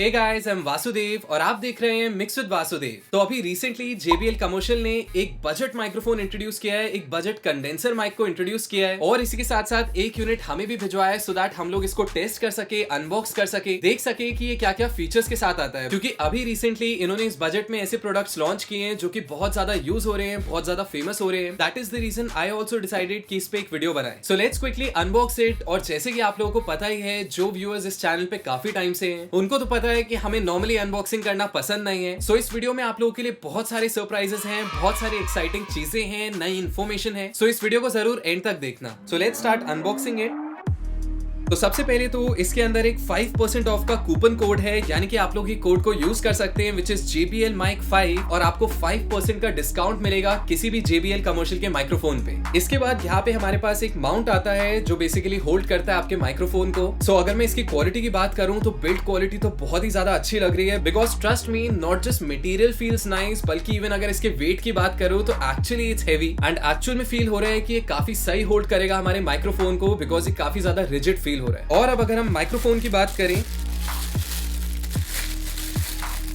Hey guys, I am Vasudev और आप देख रहे हैं मिक्स विद वासुदेव। तो अभी रिसेंटली JBL कमर्शियल ने एक बजट माइक्रोफोन इंट्रोड्यूस किया है, एक बजट कंडेंसर माइक को इंट्रोड्यूस किया है और इसी के साथ साथ एक यूनिट हमें भी भिजवाया है सो दैट हम लोग इसको टेस्ट कर सके, अनबॉक्स कर सके, देख सके कि ये क्या क्या फीचर्स के साथ आता है। क्योंकि अभी रिसेंटली इन्होंने इस बजट में ऐसे प्रोडक्ट्स लॉन्च किए हैं जो कि बहुत ज्यादा यूज हो रहे हैं, बहुत ज्यादा फेमस हो रहे हैं। That is the reason I also decided कि इस पे एक वीडियो बनाए। So let's quickly unbox it. और जैसे कि आप लोगों को पता ही है, जो व्यूअर्स इस चैनल पे काफी टाइम से हैं, उनको तो पता है कि हमें नॉर्मली अनबॉक्सिंग करना पसंद नहीं है। सो इस वीडियो में आप लोगों के लिए बहुत सारे सरप्राइजेस हैं, बहुत सारी एक्साइटिंग चीजें हैं, नई इन्फॉर्मेशन है। सो इस वीडियो को जरूर एंड तक देखना। So let's start unboxing it. तो सबसे पहले तो इसके अंदर एक 5% ऑफ का कूपन कोड है, यानी कि आप लोग ये कोड को यूज कर सकते हैं विच इज JBL Mic 5 और आपको 5% का डिस्काउंट मिलेगा किसी भी JBL कमर्शियल के माइक्रोफोन पे। इसके बाद यहाँ पे हमारे पास एक माउंट आता है जो बेसिकली होल्ड करता है आपके माइक्रोफोन को। सो अगर मैं इसकी क्वालिटी की बात करूँ तो बिल्ड क्वालिटी तो बहुत ही ज्यादा अच्छी लग रही है, because trust me, not just material feels nice, बल्कि इवन अगर इसके वेट की बात करूँ तो actually it's heavy and actual में फील हो रहा है कि ये काफी सही होल्ड करेगा हमारे माइक्रोफोन को, बिकॉज ये काफी ज्यादा रिजिड फील हो रहा है। और अब अगर हम माइक्रोफोन की बात करें,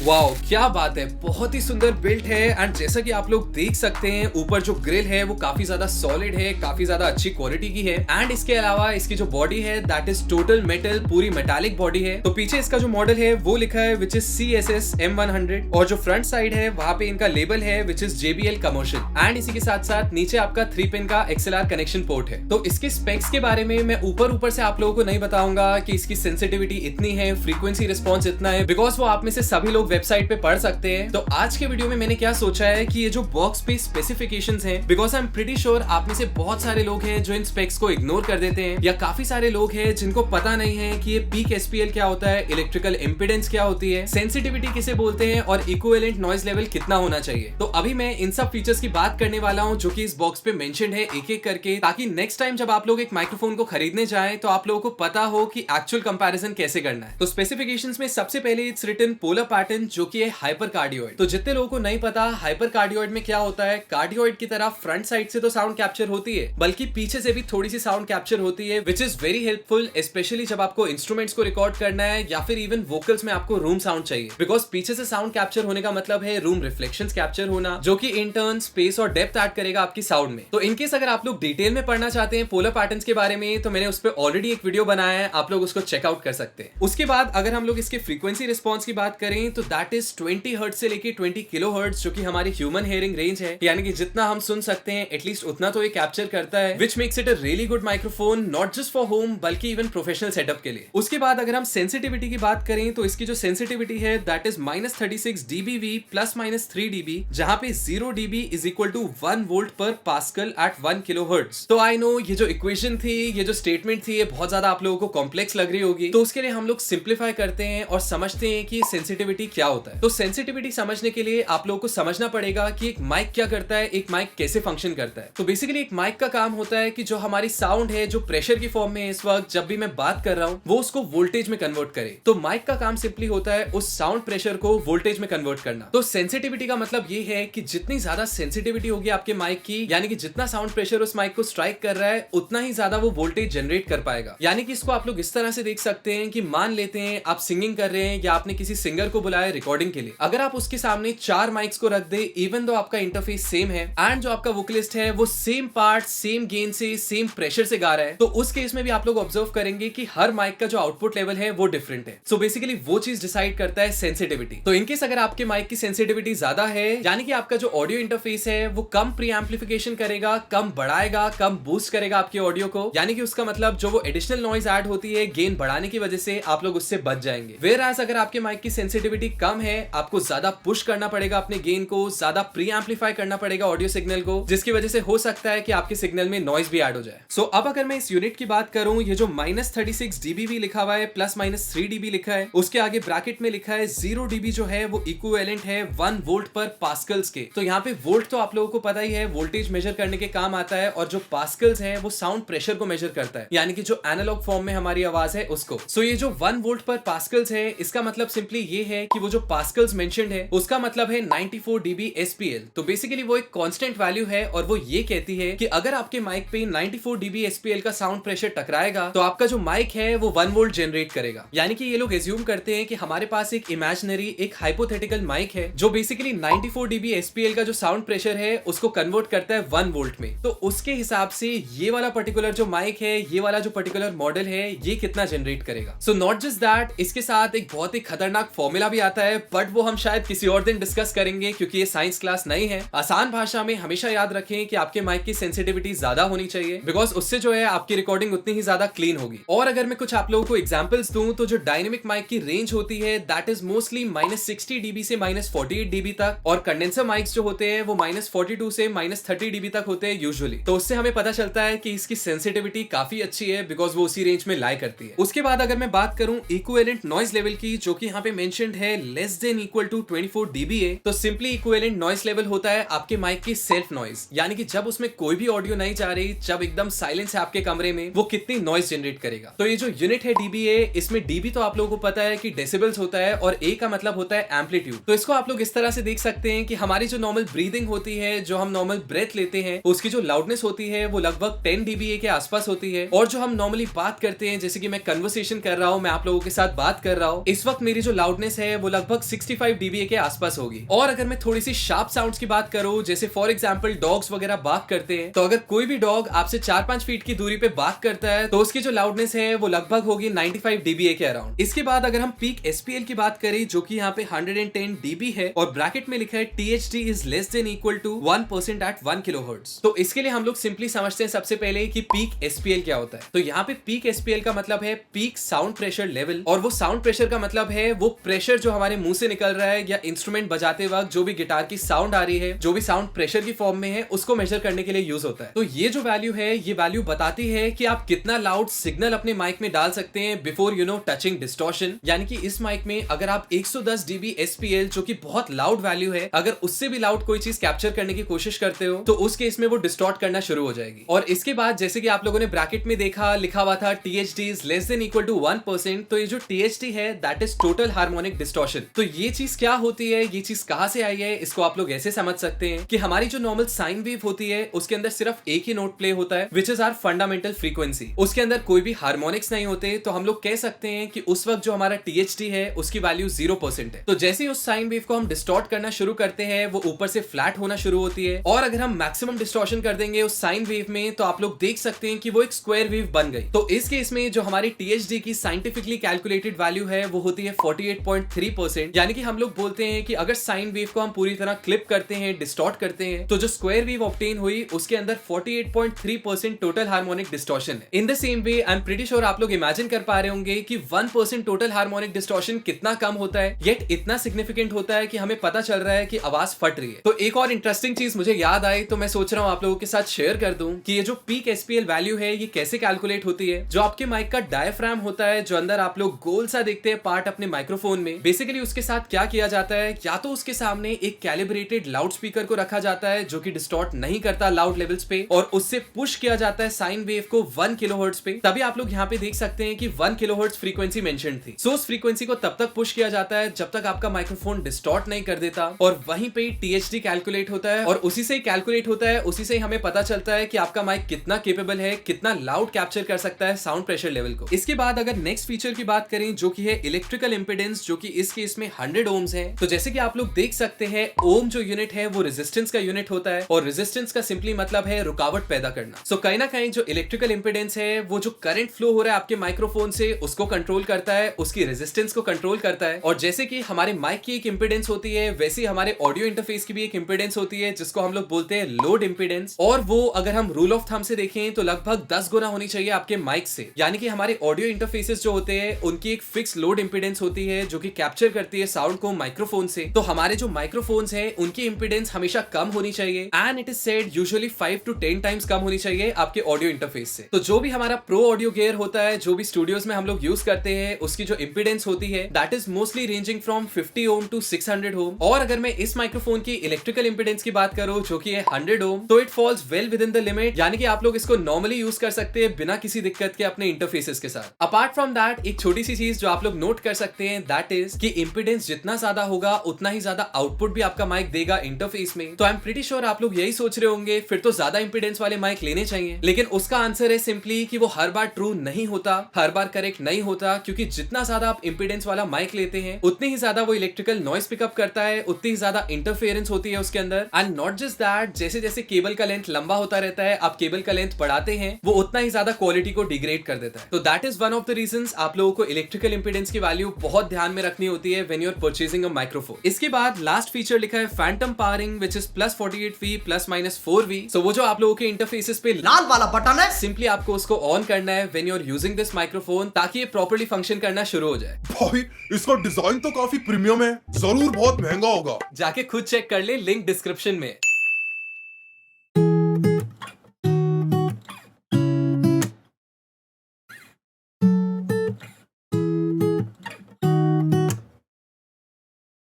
वाओ क्या बात है, बहुत ही सुंदर बिल्ट है। एंड जैसा कि आप लोग देख सकते हैं, ऊपर जो ग्रिल है वो काफी ज्यादा सॉलिड है, काफी ज्यादा अच्छी क्वालिटी की है। एंड इसके अलावा इसकी जो बॉडी है दैट इज टोटल मेटल, पूरी मेटालिक बॉडी है। तो पीछे इसका जो मॉडल है वो लिखा है विच इज CSS M100 और जो फ्रंट साइड है वहां पे इनका लेबल है which is JBL commercial. And इसी के साथ साथ नीचे आपका 3 पिन का XLR कनेक्शन पोर्ट है। तो इसके स्पेक्स के बारे में मैं ऊपर से आप लोगों को नहीं बताऊंगा कि इसकी सेंसिटिविटी इतनी है, फ्रीक्वेंसी रिस्पॉन्स इतना है, बिकॉज वो आप में से सभी लोग वेबसाइट पे पढ़ सकते हैं। तो आज के वीडियो में मैंने क्या सोचा है कि ये जो बॉक्स पे स्पेसिफिकेशंस हैं, because I am pretty sure आप में से बहुत सारे लोग हैं जो इन स्पेक्स को इग्नोर कर देते हैं, या काफी सारे लोग हैं जिनको पता नहीं है कि ये पीक SPL क्या होता है, इलेक्ट्रिकल इंपीडेंस क्या होती है, सेंसिटिविटी किसे बोलते हैं और इक्विवेलेंट नॉइज लेवल कितना होना चाहिए। तो अभी मैं इन सब फीचर्स की बात करने वाला हूं जो कि इस बॉक्स पे मेंशन्ड है एक एक करके, ताकि नेक्स्ट टाइम जब आप लोग एक माइक्रोफोन को खरीदने जाएं तो आप लोगों को पता हो कि एक्चुअल कंपैरिजन कैसे करना है। तो स्पेसिफिकेशंस में सबसे पहले इट्स रिटन पोलर पैटर्न, जो कि है हाइपर कार्डियोइड। तो जितने लोगों को नहीं पता हाइपर कार्डियोइड में क्या होता है, कार्डियोइड की तरह फ्रंट साइड से तो साउंड कैप्चर होती है, बल्कि पीछे से भी थोड़ी सी साउंड कैप्चर होती है, which is very helpful, specially जब आपको इंस्ट्रूमेंट्स को रिकॉर्ड करना है या फिर इवन वोकल्स में आपको रूम साउंड चाहिए। बिकॉज पीछे से साउंड कैप्चर होने का मतलब है रूम रिफ्लेक्शंस कैप्चर होना, जो कि इन टर्न स्पेस और डेप्थ ऐड करेगा आपकी साउंड में। तो इनकेस अगर आप लोग डिटेल में पढ़ना चाहते हैं पोलर पैटर्न्स के बारे में, तो मैंने उस पर ऑलरेडी एक वीडियो बनाया है, आप लोग उसको चेकआउट कर सकते हैं। उसके बाद अगर हम लोग इसके फ्रीक्वेंसी रिस्पॉन्स की बात करें तो दैट इज 20 हर्ट्ज से लेके 20 किलोहर्ट्ज, जो कि हमारी ह्यूमन हियरिंग रेंज है, यानी कि जितना हम सुन सकते हैं एटलीस्ट उतना तो ये कैप्चर करता है, which makes it a really good microphone, not just for home बल्कि इवन प्रोफेशनल सेटअप के लिए। उसके बाद अगर हम सेंसिटिविटी की बात करें तो इसकी जो सेंसिटिविटी है दैट इज -36 dBV ±3 dB, जहां पे 0 dB is equal to 1 volt per pascal at 1 kilohertz. तो आई नो ये जो इक्वेशन थी, ये जो स्टेटमेंट थी, ये बहुत ज्यादा आप लोगों को कॉम्प्लेक्स लग रही होगी, तो उसके लिए हम लोग सिंप्लीफाई करते हैं और समझते हैं कि सेंसिटिविटी क्या होता है। तो सेंसिटिविटी समझने के लिए आप लोगों को समझना पड़ेगा कि एक माइक क्या करता है, एक माइक कैसे फंक्शन करता है। तो बेसिकली एक माइक का काम होता है कि जो हमारी साउंड है, जो प्रेशर की फॉर्म में है इस वक्त जब भी मैं बात कर रहा हूं, वो उसको वोल्टेज में कन्वर्ट करे। तो माइक का काम सिंपली होता है उस साउंड प्रेशर को वोल्टेज में कन्वर्ट करना। तो सेंसिटिविटी का मतलब ये है कि जितनी ज्यादा सेंसिटिविटी होगी आपके माइक की, यानी कि जितना साउंड प्रेशर उस माइक को स्ट्राइक कर रहा है, उतना ही ज्यादा वो वोल्टेज जनरेट कर पाएगा। यानी कि इसको आप लोग इस तरह से देख सकते हैं कि मान लेते हैं आप सिंगिंग कर रहे हैं या आपने किसी सिंगर को बुलाया रिकॉर्डिंग के लिए, अगर आप उसके सामने 4 माइक्स को रख दे, इवन दो आपका इंटरफेस सेम है एंड जो आपका वोकलिस्ट है वो सेम पार्ट, सेम गेन से, सेम प्रेशर से गा रहा है, तो उस केस में भी आप लोग ऑब्जर्व करेंगे कि हर माइक का जो आउटपुट लेवल है वो डिफरेंट है। सो बेसिकली वो चीज डिसाइड करता है सेंसिटिविटी। तो इनकेस अगर आपके माइक की सेंसिटिविटी ज्यादा है, यानी कि आपका जो ऑडियो इंटरफेस है वो कम प्री एम्पलीफिकेशन करेगा, कम बढ़ाएगा, कम बूस्ट करेगा आपके ऑडियो को, यानी कि उसका मतलब जो वो एडिशनल नॉइज ऐड होती है गेन बढ़ाने की वजह से, आप लोग उससे बच जाएंगे। वेयरएज अगर आपके माइक की सेंसिटिविटी कम है, आपको ज्यादा पुश करना पड़ेगा अपने गेन को, ज्यादा प्री एम्पलीफाई करना पड़ेगा ऑडियो सिग्नल को, जिसकी वजह से हो सकता है कि आपके सिग्नल में नॉइज भी ऐड हो जाए। सो अब अगर मैं इस यूनिट की बात करूं, ये जो -36 dBV लिखा हुआ है ±3 dB लिखा है, उसके आगे ब्रैकेट में लिखा है 0 dB जो है वो इक्विवेलेंट है 1 वोल्ट पर पास्कल्स के। तो यहाँ पे वोल्ट तो आप लोगों को पता ही है, वोल्टेज मेजर करने के काम आता है, और जो पास्कल्स है वो साउंड प्रेशर को मेजर करता है, यानी कि जो एनालॉग फॉर्म में हमारी आवाज है उसको। सो ये जो 1 वोल्ट पर पास्कल्स है, इसका मतलब सिंपली ये है कि वो वो जो पास्कल्स मेंशन्ड है उसका मतलब है 94 dB SPL। तो बेसिकली वो एक कांस्टेंट वैल्यू है और वो ये कहती है कि अगर आपके माइक पे 94 dB SPL का साउंड प्रेशर टकराएगा तो आपका जो माइक है वो 1 वोल्ट जनरेट करेगा। यानी कि ये लोग एज्यूम करते हैं कि हमारे पास एक इमेजिनरी, एक हाइपोथेटिकल माइक है जो बेसिकली 94 dB SPL का जो साउंड प्रेशर है उसको कन्वर्ट करता है 1 वोल्ट में। तो उसके हिसाब से ये वाला पर्टिकुलर जो माइक है, ये वाला जो पर्टिकुलर मॉडल है, ये कितना जनरेट करेगा। सो नॉट जस्ट दैट, इसके साथ एक बहुत ही खतरनाक फॉर्मूला भी आता है, बट वो हम शायद किसी और दिन डिस्कस करेंगे क्योंकि ये साइंस क्लास नहीं है। आसान भाषा में हमेशा याद रखें कि आपके माइक की सेंसिटिविटी ज्यादा होनी चाहिए, बिकॉज उससे जो है आपकी रिकॉर्डिंग उतनी ही ज्यादा क्लीन होगी। और अगर मैं कुछ आप लोगों को एग्जांपल्स दूं तो जो डायनेमिक माइक की रेंज होती है दैट इज मोस्टली -60 dB से -48 dB तक, और कंडेंसर माइक्स जो होते हैं वो -42 से -30 dB तक होते हैं यूजुअली। तो उससे हमें पता चलता है कि इसकी सेंसिटिविटी काफी अच्छी है बिकॉज वो उसी रेंज में लाई करती है। उसके बाद अगर मैं बात करूं इक्विवेलेंट नॉइज लेवल की, जो कि यहाँ पे मेंशन्ड है less than equal to 24 dB है, तो सिंपली इक्विवेलेंट नॉइज लेवल होता है आपके माइक की सेल्फ नॉइज, यानी कि जब उसमें कोई भी ऑडियो नहीं जा रही, जब एकदम साइलेंस है आपके कमरे में, वो कितनी नॉइज जनरेट करेगा। तो ये जो यूनिट है dB है, इसमें dB तो आप लोगों को पता है कि डेसिबल्स होता है और A का मतलब होता है एम्पलीट्यूड। तो इसको आप लोग इस तरह से देख सकते हैं कि हमारी जो नॉर्मल ब्रीदिंग होती है, जो हम नॉर्मल ब्रेथ लेते हैं, उसकी जो लाउडनेस होती है वो लगभग 10 dBA के आसपास होती है। और जो हम नॉर्मली बात करते हैं, जैसे कि मैं कन्वर्सेशन कर रहा हूं, मैं आप लोगों के साथ बात कर रहा हूं, इस वक्त मेरी जो लाउडनेस है वो लगभग 65 dBA के आसपास होगी। और अगर मैं थोड़ी सी शार्प साउंड्स की बात करूं, जैसे फॉर एग्जांपल डॉग्स वगैरह बात करते हैं, तो अगर कोई भी डॉग आपसे 4-5 फीट की दूरी पे बात करता है तो उसकी जो लाउडनेस है वो लगभग होगी 95 dBA के अराउंड। इसके बाद अगर हम पीक SPL की बात करें, जो कि यहाँ पे 110 dB है और ब्रैकेट में लिखा है THD is less than equal to 1% at 1 kHz। तो इसके लिए हम लोग सिंपली समझते हैं सबसे पहले कि पीक SPL क्या होता है। तो यहाँ पे पीक SPL का मतलब है पीक साउंड प्रेशर लेवल, और वो साउंड प्रेशर का मतलब है वो प्रेशर जो हमारे मुंह से निकल रहा है या इंस्ट्रूमेंट बजाते वक्त जो भी गिटार की साउंड आ रही है, जो भी साउंड प्रेशर की फॉर्म में है, उसको मेजर करने के लिए यूज होता है। तो ये जो वैल्यू है, ये वैल्यू बताती है कि आप कितना लाउड सिग्नल अपने माइक में डाल सकते हैं बिफोर टचिंग डिस्टॉर्शन। यानी कि इस माइक में अगर आप 110 dB SPL, जो कि बहुत लाउड वैल्यू है, अगर उससे भी लाउड कोई चीज कैप्चर करने की कोशिश करते हो तो उस केस में वो डिस्टॉर्ट करना शुरू हो जाएगी। और इसके बाद जैसे कि आप लोगों ने ब्रैकेट में देखा, लिखा हुआ था THD is less than equal to 1%, तो ये जो THD है that is total harmonic distortion. तो ये चीज क्या होती है, ये चीज कहां से आई है, इसको आप लोग ऐसे समझ सकते हैं कि हमारी जो नॉर्मल साइन वेव होती है उसके अंदर सिर्फ एक ही नोट प्ले होता है, which is our fundamental frequency. उसके अंदर कोई भी हार्मोनिक्स नहीं होते, तो हम लोग कह सकते हैं कि उस वक्त जो हमारा THD है उसकी वैल्यू 0% है। तो जैसे ही उस साइन वेव को हम डिस्टॉर्ट करना शुरू करते हैं, वो ऊपर से फ्लैट होना शुरू होती है, और अगर हम मैक्सिमम डिस्टॉर्शन कर देंगे उस साइन वेव में तो आप लोग देख सकते हैं कि वो एक स्क्वायर वेव बन गई। तो इस केस में जो हमारी THD की साइंटिफिकली कैलकुलेटेड वैल्यू है वो होती है 48.3%। यानी कि हम लोग बोलते हैं कि अगर साइन वेव को हम पूरी तरह क्लिप करते हैं, डिस्टॉर्ट करते हैं, तो जो स्क्वायर वेव ऑब्टेन हुई उसके अंदर 48.3% टोटल हार्मोनिक डिस्टॉर्शन है। In the same way I am pretty sure आप लोग इमेजिन कर पा रहे होंगे कि 1% टोटल हार्मोनिक डिस्टॉर्शन कितना कम होता है, येट इतना सिग्निफिकेंट होता है कि हमें पता चल रहा है कि आवाज फट रही है। तो एक और इंटरेस्टिंग चीज मुझे याद आई, तो मैं सोच रहा हूं आप लोगों के साथ शेयर कर दूं कि ये जो पीक SPL वैल्यू है ये कैसे कैलकुलेट होती है। जो आपके माइक का डायफ्राम होता है, जो अंदर आप लोग गोल सा देखते हैं पार्ट अपने माइक्रोफोन में, बेसिकली उसके साथ क्या किया जाता है, या तो उसके सामने एक कैलिब्रेटेड लाउड स्पीकर को रखा जाता है जो कि डिस्टॉर्ट नहीं करता लाउड लेवल्स पे, और उससे पुश किया जाता है साइन वेव को 1 kHz पे। तभी आप लोग यहाँ पे देख सकते हैं कि 1 kHz फ्रीक्वेंसी मेंशन्ड थी। सो उस फ्रीक्वेंसी को तब तक पुश किया जाता है जब तक आपका माइक्रोफोन डिस्टॉर्ट नहीं कर देता, और वहीं पे THD कैलकुलेट होता है, और उसी से कैलकुलेट होता है, उसी से हमें पता चलता है कि आपका माइक कितना केपेबल है, कितना लाउड कैप्चर कर सकता है साउंड प्रेशर लेवल को। इसके बाद अगर नेक्स्ट फीचर की बात करें जो कि है इलेक्ट्रिकल इंपीडेंस, जो कि इस केस में 100 ohms है। तो जैसे कि आप लोग देख सकते हैं, ओम जो यूनिट है वो रेजिस्टेंस का यूनिट होता है, और रेजिस्टेंस का सिंपली मतलब है रुकावट पैदा करना। सो कहीं ना कहीं जो इलेक्ट्रिकल इंपीडेंस है वो जो करंट फ्लो हो रहा है आपके माइक्रोफोन से उसको कंट्रोल करता है, उसकी रेजिस्टेंस को कंट्रोल करता है। और जैसे कि हमारे माइक की एक इंपीडेंस होती है, वैसे ही हमारे ऑडियो इंटरफेस की भी एक इंपीडेंस होती है जिसको हम लोग बोलते हैं लोड इंपीडेंस, और वो अगर हम रूल ऑफ थंब से देखें तो लगभग 10 गुना होनी चाहिए आपके माइक से। यानी कि हमारे ऑडियो इंटरफेसेस जो होते हैं उनकी एक फिक्स लोड इंपीडेंस होती है जो कि कैप्चर करती है साउंड को माइक्रोफोन से। तो हमारे जो माइक्रोफोन्स हैं उनकी इंपीडेंस हमेशा कम होनी चाहिए, and it is said usually 5 to 10 times कम होनी चाहिए आपके ऑडियो इंटरफेस से। तो जो भी हमारा प्रो ऑडियो गियर होता है, जो भी स्टूडियोज में हम लोग यूज करते हैं, उसकी जो इंपीडेंस होती है that is mostly ranging from 50 ohm to 600 ohm। और अगर मैं इस माइक्रोफोन की इलेक्ट्रिकल इंपीडेंस की बात करूं जो कि है 100 ohm, तो it falls well with in the limit. यानी कि आप लोग इसको नॉर्मली यूज कर सकते हैं बिना किसी दिक्कत के अपने इंटरफेसेस के साथ। अपार्ट फ्रॉम दैट एक छोटी सी चीज जो आप लोग नोट कर सकते हैं दैट इज कि इंपीडेंस जितना ज्यादा होगा उतना ही ज्यादा आउटपुट भी आपका माइक देगा इंटरफेस में। तो आई एम प्रीटी श्योर आप लोग यही सोच रहे होंगे फिर तो ज्यादा इंपीडेंस वाले माइक लेने चाहिए, लेकिन उसका आंसर है सिंपली कि वो हर बार ट्रू नहीं होता, हर बार करेक्ट नहीं होता, क्योंकि जितना ज्यादा आप इंपीडेंस वाला माइक लेते हैं उतनी ही ज्यादा वो इलेक्ट्रिकल नॉइस पिकअप करता है, उतनी ही ज्यादा इंटरफेरेंस होती है उसके अंदर। एंड नॉट जस्ट दैट, जैसे जैसे केबल का लेंथ लंबा होता रहता है, आप केबल का लेंथ बढ़ाते हैं, वो उतना ही ज्यादा क्वालिटी को डिग्रेड कर देता है। तो that is one of the reasons आप लोगों को इलेक्ट्रिकल इंपीडेंस की वैल्यू बहुत ध्यान में रखनी होती है when you are purchasing a microphone. इसके बाद लास्ट फीचर लिखा है phantom powering which is +48V ±4V। So वो जो आप लोगों के इंटरफेसेस पे लाल वाला बटन है, सिंपली आपको उसको ऑन करना है when you are using this microphone, ताकि ये प्रॉपर्ली फंक्शन करना शुरू हो जाए। भाई इसका डिजाइन तो काफी प्रीमियम है, जरूर बहुत महंगा होगा। जाके खुद चेक कर ले, लिंक डिस्क्रिप्शन में।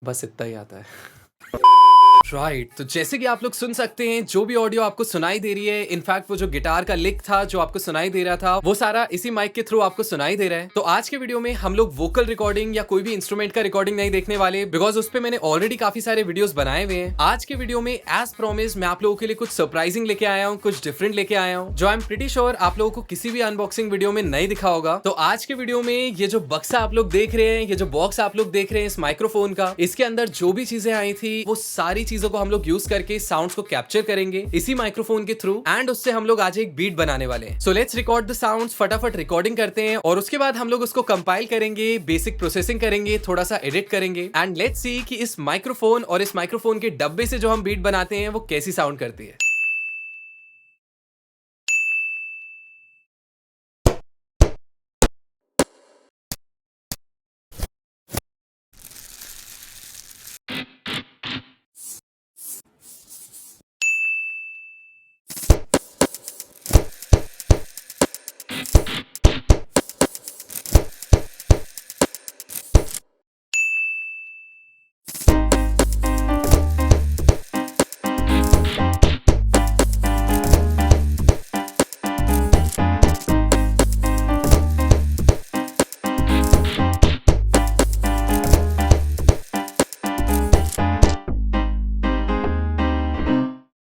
बस इतना ही आता है। राइट, तो जैसे कि आप लोग सुन सकते हैं जो भी ऑडियो आपको सुनाई दे रही है, इनफैक्ट वो जो गिटार का लिक था जो आपको सुनाई दे रहा था, वो सारा इसी माइक के थ्रू आपको सुनाई दे रहा है। तो आज के वीडियो में हम लोग वोकल रिकॉर्डिंग या कोई भी इंस्ट्रूमेंट का रिकॉर्डिंग नहीं देखने वाले, बिकॉज उस पे मैंने ऑलरेडी काफी सारे वीडियोस बनाए हुए हैं। आज के वीडियो में एज प्रॉमिस मैं आप लोगों के लिए कुछ सरप्राइजिंग लेके आया हूँ, कुछ डिफरेंट लेके आया हूँ, जो आई एम प्रीटी श्योर आप लोगों को किसी भी अनबॉक्सिंग वीडियो में नहीं दिखा होगा। तो आज के वीडियो में ये जो बक्सा आप लोग देख रहे हैं, ये जो बॉक्स आप लोग देख रहे हैं इस माइक्रोफोन का, इसके अंदर जो भी चीजें आई थी वो सारी चीजों को हम लोग यूज करके साउंड्स को कैप्चर करेंगे इसी माइक्रोफोन के थ्रू, एंड उससे हम लोग आज एक बीट बनाने वाले हैं। So let's record the sounds, फटाफट रिकॉर्डिंग करते हैं और उसके बाद हम लोग उसको कंपाइल करेंगे, बेसिक प्रोसेसिंग करेंगे, थोड़ा सा एडिट करेंगे, एंड लेट्स सी कि इस माइक्रोफोन और इस माइक्रोफोन के डब्बे से जो हम बीट बनाते हैं वो कैसी साउंड करती है।